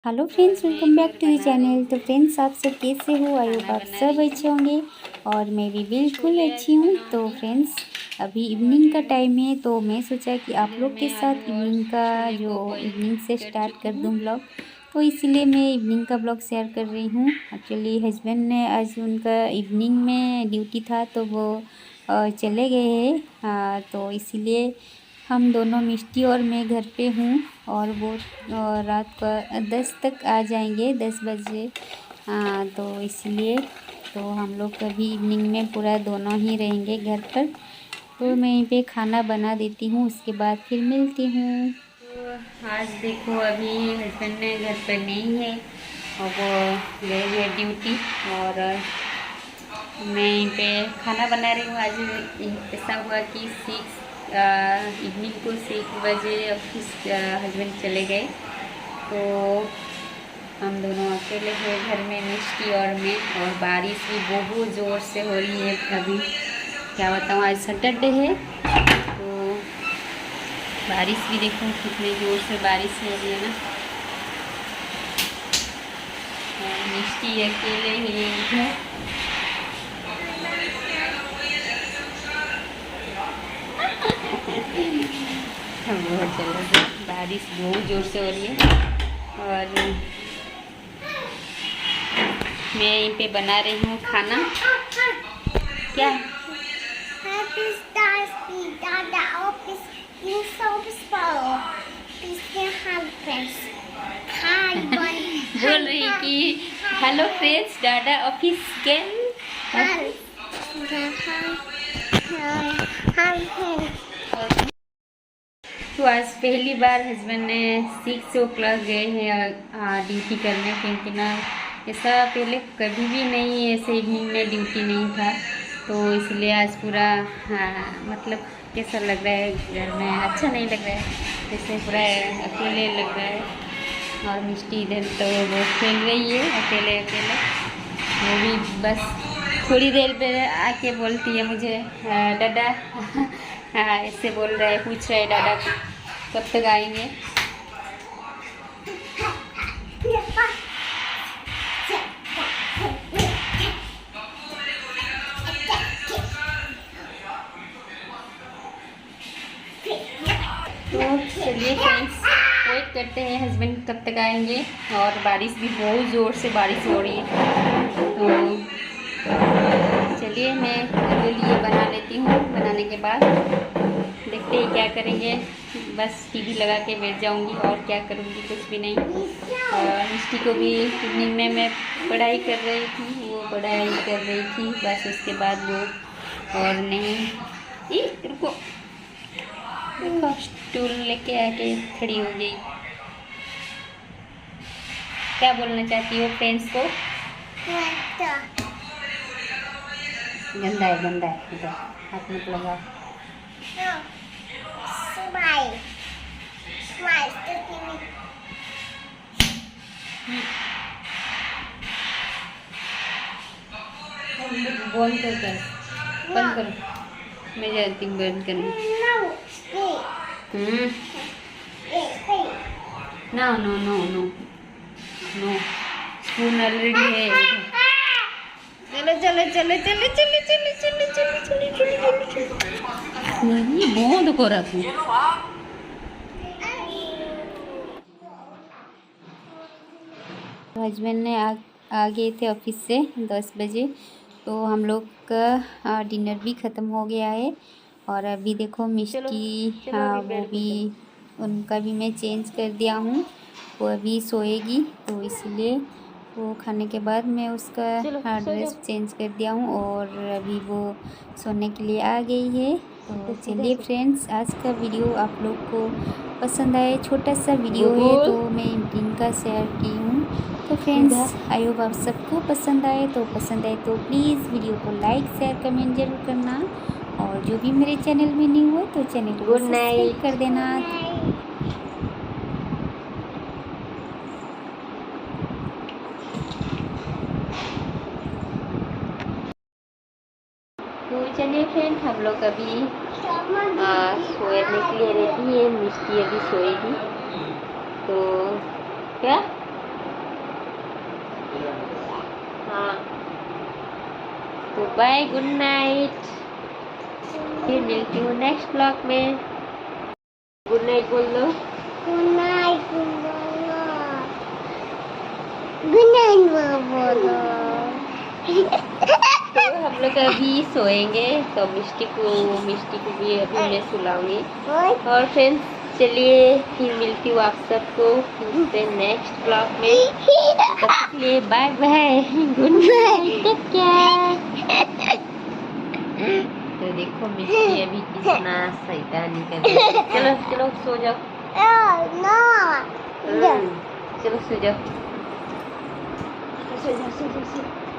Hello friends, welcome back to the channel. तो friends, आप सब कैसे हो? आई होप आप सब अच्छे होंगे और मैं भी बिल्कुल अच्छी हूँ। तो फ्रेंड्स, अभी इवनिंग का टाइम है, तो मैं सोचा कि आप लोग के साथ इवनिंग का जो इवनिंग से स्टार्ट कर दूँ ब्लॉग। तो इसीलिए मैं इवनिंग का ब्लॉग शेयर कर रही हूँ। एक्चुअली हस्बैंड ने आज उनका इवनिंग में ड्यूटी था, तो वो चले गए हैं। तो इसीलिए हम दोनों, मिष्टी और मैं, घर पे हूँ और वो रात को 10 तक आ जाएंगे, 10 बजे। तो इसलिए तो हम लोग अभी इवनिंग में पूरा दोनों ही रहेंगे घर पर। तो मैं यहीं पे खाना बना देती हूँ, उसके बाद फिर मिलती हूँ। तो आज देखो, अभी हस्बैंड ने घर पर नहीं है और वो गए हैं ड्यूटी, और मैं यहीं पे खाना बना रही हूँ। आज ऐसा हुआ कि इवनिंग को 6 बजे ऑफिस हस्बैंड चले गए, तो हम दोनों अकेले हैं घर में, मिष्टी और मैं। और बारिश भी बहुत ज़ोर से हो रही है अभी, क्या बताऊँ। आज सैटरडे है, तो बारिश भी देखो कितने ज़ोर से बारिश हो रही है ना। और मिष्टी अकेले ही है। बहुत चल रहा है, बारिश बहुत ज़ोर से हो रही है। और मैं यहीं पे बना रही हूँ खाना। क्या बोल रही कि हेलो फ्रेंड्स, डाडा ऑफिस गेल। तो आज पहली बार हस्बैंड ने 6 o'clock गए हैं ड्यूटी करने, क्योंकि ना ऐसा पहले कभी भी नहीं, ऐसे इवनिंग में ड्यूटी नहीं था। तो इसलिए आज पूरा मतलब कैसा लग रहा है, घर में अच्छा नहीं लग रहा है, जैसे पूरा अकेले लग रहा है। और मिष्टी इधर तो वो खेल रही है अकेले अकेले। वो भी बस थोड़ी देर पे आके बोलती है मुझे दादा ऐसे बोल रहा है, पूछ रहा है दादा कब तक आएंगे। तो चलिए फ्रेंड्स, वेट करते हैं हस्बैंड कब तक आएंगे। और बारिश भी बहुत ज़ोर से बारिश हो रही है, तो चलिए मैं उनके लिए बना लेती हूँ। बनाने के बाद देखते हैं क्या करेंगे। बस टीवी लगा के बैठ जाऊँगी और क्या करूँगी, कुछ भी नहीं। और मिष्टी को भी इवनिंग में मैं पढ़ाई कर रही थी, वो पढ़ाई कर रही थी, बस उसके बाद वो और नहीं। रुको, देखो स्टूल लेके आके खड़ी हो गई। क्या बोलना चाहती हो फ्रेंड्स को? गंदा है, गंदा है, इधर हाथ मत लगाओ। बंद कर, बंद करो, मैं जाती हूँ बंद करने। No no no no no, spoon already है। चलो चलो चलो चलो चलो चलो चलो चलो चलो चलो चलो, ये बंद को रखो। हस्बैंड ने आ गए थे ऑफिस से 10 बजे, तो हम लोग का डिनर भी ख़त्म हो गया है। और अभी देखो मिष्टी, वो भी, उनका भी मैं चेंज कर दिया हूँ, वो अभी सोएगी। तो इसलिए वो खाने के बाद मैं उसका ड्रेस चेंज कर दिया हूँ और अभी वो सोने के लिए आ गई है। तो चलिए फ्रेंड्स, आज का वीडियो आप लोग को पसंद आए, छोटा सा वीडियो है, तो मैं इनका शेयर की हूँ। तो फ्रेंड्स, आई होप आप सबको पसंद आए। तो पसंद आए तो प्लीज़ वीडियो को लाइक शेयर कमेंट जरूर करना, और जो भी मेरे चैनल में न्यू हो तो चैनल को सब्सक्राइब कर देना। तो चलिए फ्रेंड, हम लोग अभी सोने के लिए रेडी है। मिष्टी अभी सोएगी। तो क्या हाँ तो बाय, गुड नाइट, फिर मिलती हूँ नेक्स्ट ब्लॉग में। गुड नाइट बोल दो। गुड नाइट बोलो। तो हम लोग अभी सोएंगे, तो मिष्टी को भी अभी मैं सुलाऊंगी। और फ्रेंड्स चलिए फिर मिलती हूँ आप सबको मिलते नेक्स्ट ब्लॉग में। तब तक के लिए bye bye, good night, take care. तो देखो मिष्टी अभी कितना शैतानी कर रही है। चलो चलो सो जाओ। चलो सो जाओ, सो जाओ, सो जाओ, सो जाओ।